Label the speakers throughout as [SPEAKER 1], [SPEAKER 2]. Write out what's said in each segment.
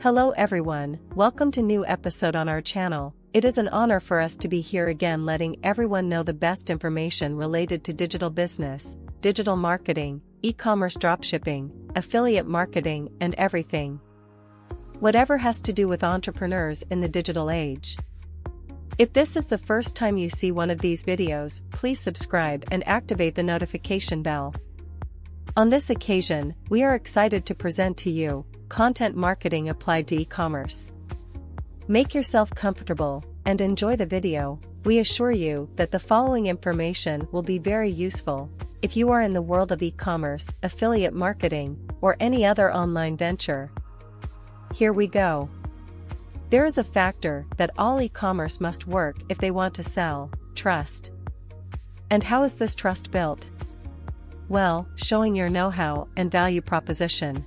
[SPEAKER 1] Hello everyone, welcome to new episode on our channel. It is an honor for us to be here again letting everyone know the best information related to digital business, digital marketing, e-commerce dropshipping, affiliate marketing and everything. Whatever has to do with entrepreneurs in the digital age. If this is the first time you see one of these videos, please subscribe and activate the notification bell. On this occasion, we are excited to present to you content marketing applied to e-commerce. Make yourself comfortable and enjoy the video. We assure you that the following information will be very useful if you are in the world of e-commerce, affiliate marketing, or any other online venture. Here we go. There is a factor that all e-commerce must work if they want to sell: trust. And how is this trust built? Well, showing your know-how and value proposition.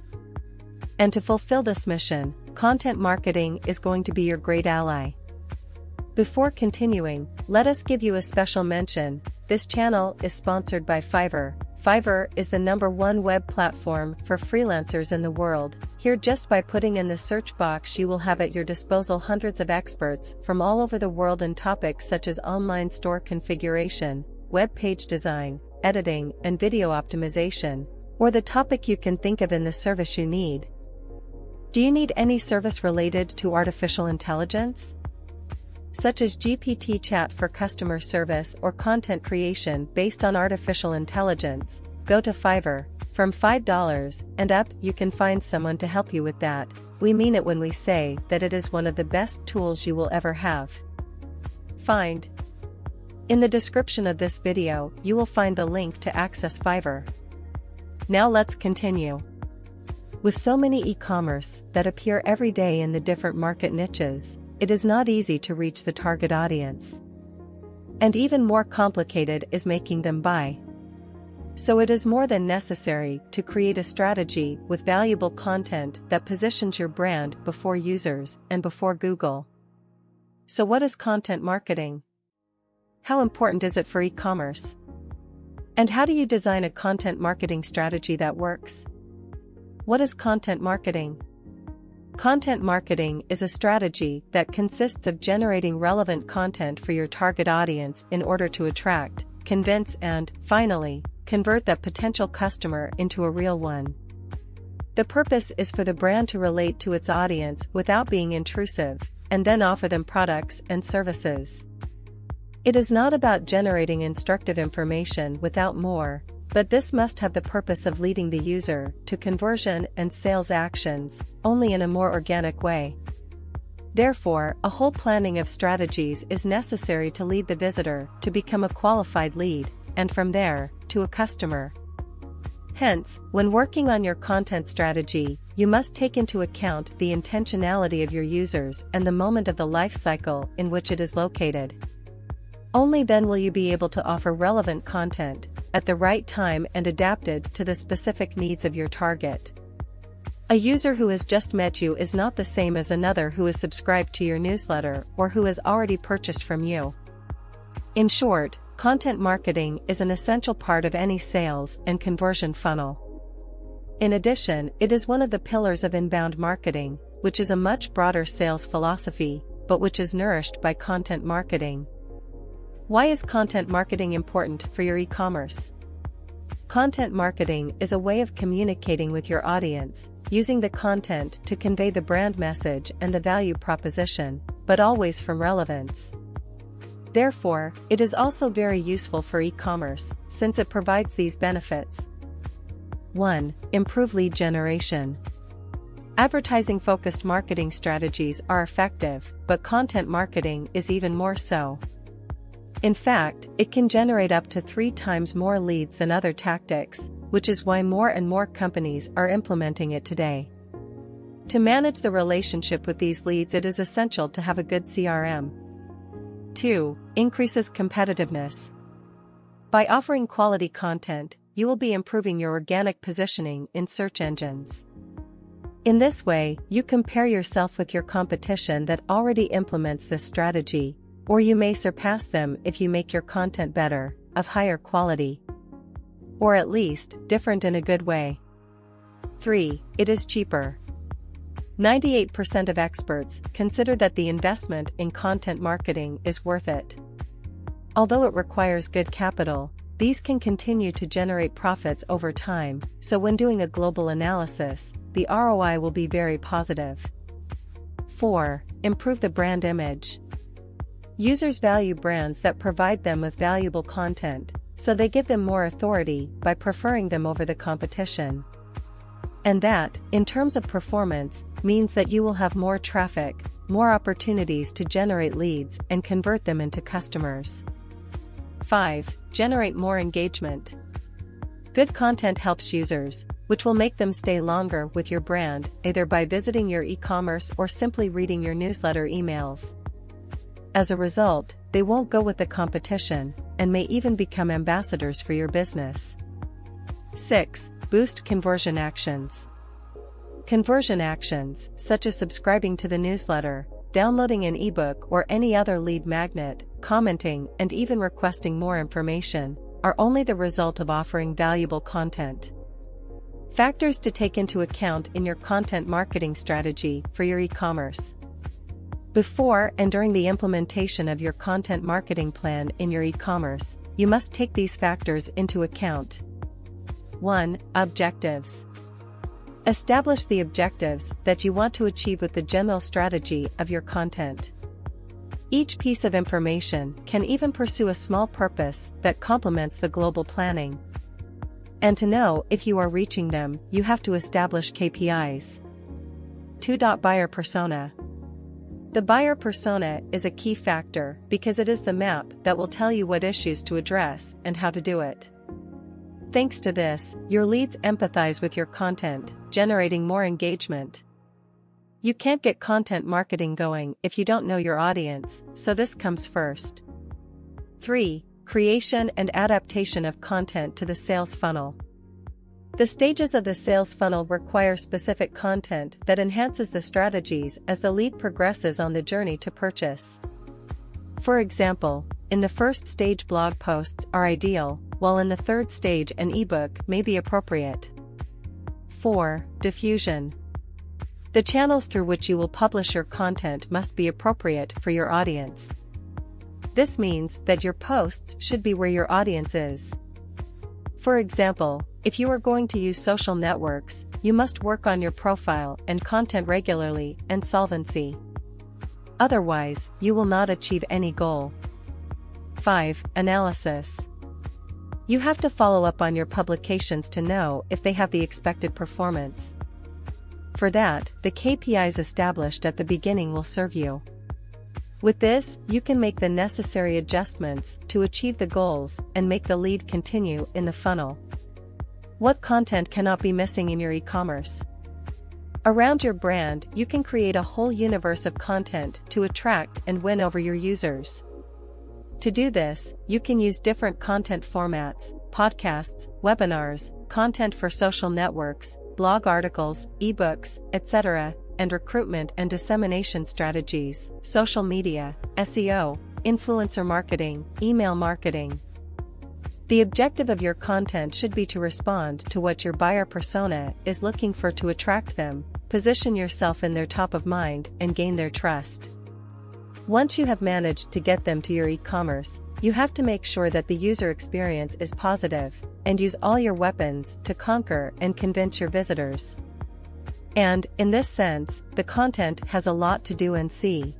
[SPEAKER 1] And to fulfill this mission, content marketing is going to be your great ally. Before continuing, let us give you a special mention. This channel is sponsored by Fiverr. Fiverr is the #1 web platform for freelancers in the world. Here, just by putting in the search box, you will have at your disposal hundreds of experts from all over the world in topics such as online store configuration, web page design, editing, and video optimization, or the topic you can think of in the service you need. Do you need any service related to artificial intelligence? Such as GPT chat for customer service or content creation based on artificial intelligence? Go to Fiverr. From $5 and up, you can find someone to help you with that. We mean it when we say that it is one of the best tools you will ever have. Find. In the description of this video, you will find the link to access Fiverr. Now let's continue. With so many e-commerce that appear every day in the different market niches, it is not easy to reach the target audience. And even more complicated is making them buy. So it is more than necessary to create a strategy with valuable content that positions your brand before users and before Google. So what is content marketing? How important is it for e-commerce? And how do you design a content marketing strategy that works? What is content marketing? Content marketing is a strategy that consists of generating relevant content for your target audience in order to attract, convince, and, finally, convert that potential customer into a real one. The purpose is for the brand to relate to its audience without being intrusive, and then offer them products and services. It is not about generating instructive information without more, but this must have the purpose of leading the user to conversion and sales actions, only in a more organic way. Therefore, a whole planning of strategies is necessary to lead the visitor to become a qualified lead, and from there, to a customer. Hence, when working on your content strategy, you must take into account the intentionality of your users and the moment of the life cycle in which it is located. Only then will you be able to offer relevant content at the right time and adapted to the specific needs of your target. A user who has just met you is not the same as another who is subscribed to your newsletter or who has already purchased from you. In short, content marketing is an essential part of any sales and conversion funnel. In addition, it is one of the pillars of inbound marketing, which is a much broader sales philosophy, but which is nourished by content marketing. Why is content marketing important for your e-commerce? Content marketing is a way of communicating with your audience, using the content to convey the brand message and the value proposition, but always from relevance. Therefore, it is also very useful for e-commerce, since it provides these benefits. 1. Improve lead generation. Advertising-focused marketing strategies are effective, but content marketing is even more so. In fact, it can generate up to 3 times more leads than other tactics, which is why more and more companies are implementing it today. To manage the relationship with these leads, it is essential to have a good CRM. 2. Increases competitiveness. By offering quality content, you will be improving your organic positioning in search engines. In this way, you compare yourself with your competition that already implements this strategy, or you may surpass them if you make your content better, of higher quality, or at least different in a good way. 3. It is cheaper. 98% of experts consider that the investment in content marketing is worth it. Although it requires good capital, these can continue to generate profits over time, so when doing a global analysis, the ROI will be very positive. 4. Improve the brand image. Users value brands that provide them with valuable content, so they give them more authority by preferring them over the competition. And that, in terms of performance, means that you will have more traffic, more opportunities to generate leads and convert them into customers. 5. Generate more engagement. Good content helps users, which will make them stay longer with your brand, either by visiting your e-commerce or simply reading your newsletter emails. As a result, they won't go with the competition, and may even become ambassadors for your business. 6. Boost conversion actions. Conversion actions, such as subscribing to the newsletter, downloading an ebook or any other lead magnet, commenting, and even requesting more information, are only the result of offering valuable content. Factors to take into account in your content marketing strategy for your e-commerce. Before and during the implementation of your content marketing plan in your e-commerce, you must take these factors into account. 1. Objectives. Establish the objectives that you want to achieve with the general strategy of your content. Each piece of information can even pursue a small purpose that complements the global planning. And to know if you are reaching them, you have to establish KPIs. 2. Buyer persona. The buyer persona is a key factor because it is the map that will tell you what issues to address and how to do it. Thanks to this, your leads empathize with your content, generating more engagement. You can't get content marketing going if you don't know your audience, so this comes first. 3. Creation and adaptation of content to the sales funnel. The stages of the sales funnel require specific content that enhances the strategies as the lead progresses on the journey to purchase. For example, in the first stage blog posts are ideal, while in the third stage an ebook may be appropriate. 4. Diffusion. The channels through which you will publish your content must be appropriate for your audience. This means that your posts should be where your audience is. For example, if you are going to use social networks, you must work on your profile and content regularly and solvency. Otherwise, you will not achieve any goal. 5. Analysis. You have to follow up on your publications to know if they have the expected performance. For that, the KPIs established at the beginning will serve you. With this, you can make the necessary adjustments to achieve the goals and make the lead continue in the funnel. What content cannot be missing in your e-commerce? Around your brand, you can create a whole universe of content to attract and win over your users. To do this, you can use different content formats, podcasts, webinars, content for social networks, blog articles, ebooks, etc., and recruitment and dissemination strategies, social media, SEO, influencer marketing, email marketing. The objective of your content should be to respond to what your buyer persona is looking for to attract them, position yourself in their top of mind, and gain their trust. Once you have managed to get them to your e-commerce, you have to make sure that the user experience is positive, and use all your weapons to conquer and convince your visitors. And, in this sense, the content has a lot to do and see.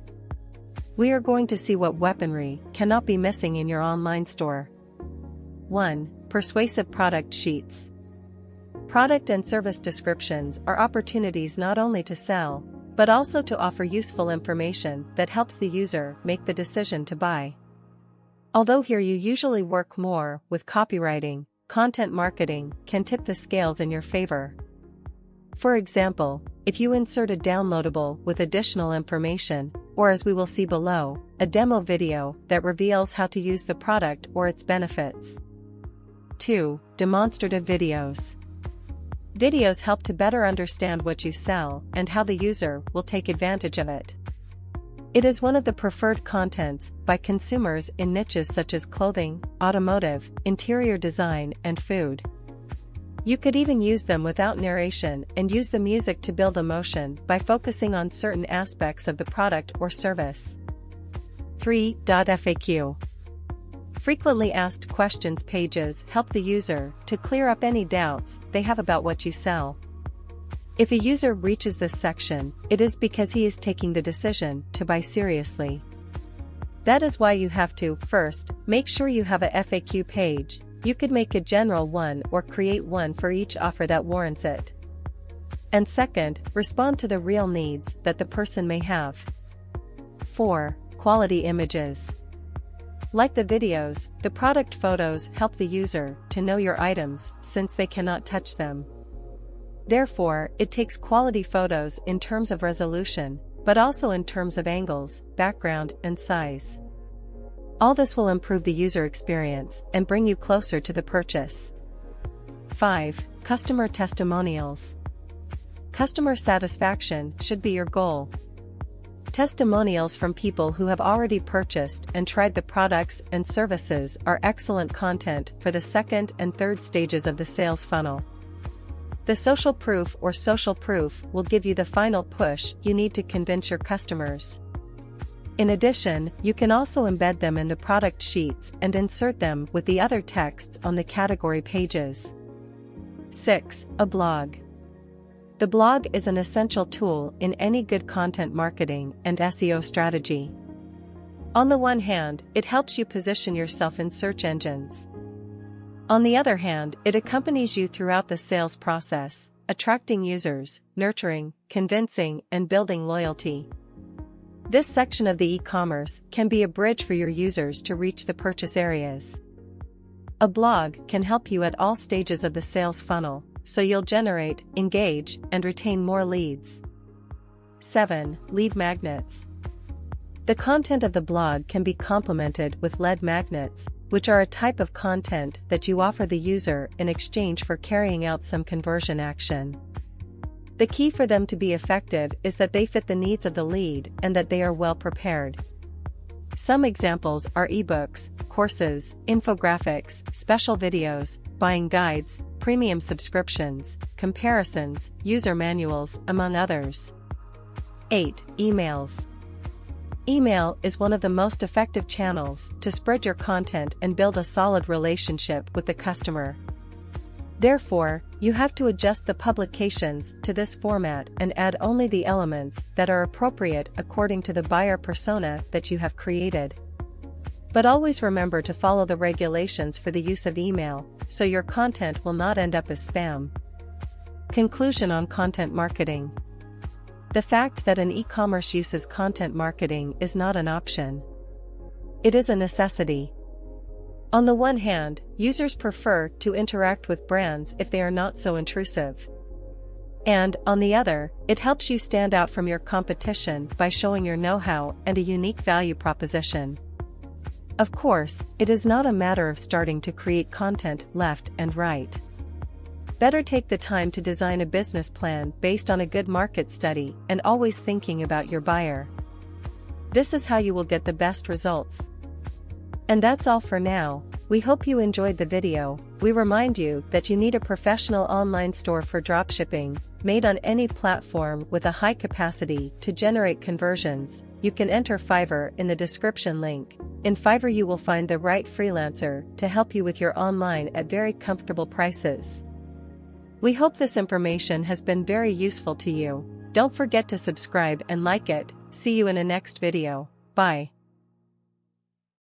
[SPEAKER 1] We are going to see what weaponry cannot be missing in your online store. 1. Persuasive product sheets. Product and service descriptions are opportunities not only to sell, but also to offer useful information that helps the user make the decision to buy. Although here you usually work more with copywriting, content marketing can tip the scales in your favor. For example, if you insert a downloadable with additional information, or as we will see below, a demo video that reveals how to use the product or its benefits. 2. Demonstrative videos. Videos help to better understand what you sell and how the user will take advantage of it. It is one of the preferred contents by consumers in niches such as clothing, automotive, interior design, and food. You could even use them without narration and use the music to build emotion by focusing on certain aspects of the product or service. 3. FAQ. Frequently asked questions pages help the user to clear up any doubts they have about what you sell. If a user reaches this section, it is because he is taking the decision to buy seriously. That is why you have to, first, make sure you have a FAQ page. You could make a general one or create one for each offer that warrants it. And second, respond to the real needs that the person may have. 4. Quality images. Like the videos, the product photos help the user to know your items since they cannot touch them. Therefore, it takes quality photos in terms of resolution, but also in terms of angles, background, and size. All this will improve the user experience and bring you closer to the purchase. 5. Customer testimonials. Customer satisfaction should be your goal. Testimonials from people who have already purchased and tried the products and services are excellent content for the second and third stages of the sales funnel. The social proof or social proof will give you the final push you need to convince your customers. In addition, you can also embed them in the product sheets and insert them with the other texts on the category pages. 6. A blog. The blog is an essential tool in any good content marketing and SEO strategy. On the one hand, it helps you position yourself in search engines. On the other hand, it accompanies you throughout the sales process, attracting users, nurturing, convincing, and building loyalty. This section of the e-commerce can be a bridge for your users to reach the purchase areas. A blog can help you at all stages of the sales funnel, so you'll generate, engage, and retain more leads. 7. Lead magnets. The content of the blog can be complemented with lead magnets, which are a type of content that you offer the user in exchange for carrying out some conversion action. The key for them to be effective is that they fit the needs of the lead and that they are well prepared. Some examples are ebooks, courses, infographics, special videos, buying guides, premium subscriptions, comparisons, user manuals, among others. 8. Emails. Email is one of the most effective channels to spread your content and build a solid relationship with the customer. Therefore, you have to adjust the publications to this format and add only the elements that are appropriate according to the buyer persona that you have created. But always remember to follow the regulations for the use of email, so your content will not end up as spam. Conclusion on content marketing. The fact that an e-commerce uses content marketing is not an option. It is a necessity. On the one hand, users prefer to interact with brands if they are not so intrusive. And, on the other, it helps you stand out from your competition by showing your know-how and a unique value proposition. Of course, it is not a matter of starting to create content left and right. Better take the time to design a business plan based on a good market study and always thinking about your buyer. This is how you will get the best results. And that's all for now. We hope you enjoyed the video. We remind you that you need a professional online store for dropshipping, made on any platform with a high capacity to generate conversions. You can enter Fiverr in the description link. In Fiverr you will find the right freelancer to help you with your online at very comfortable prices. We hope this information has been very useful to you. Don't forget to subscribe and like it. See you in a next video. Bye.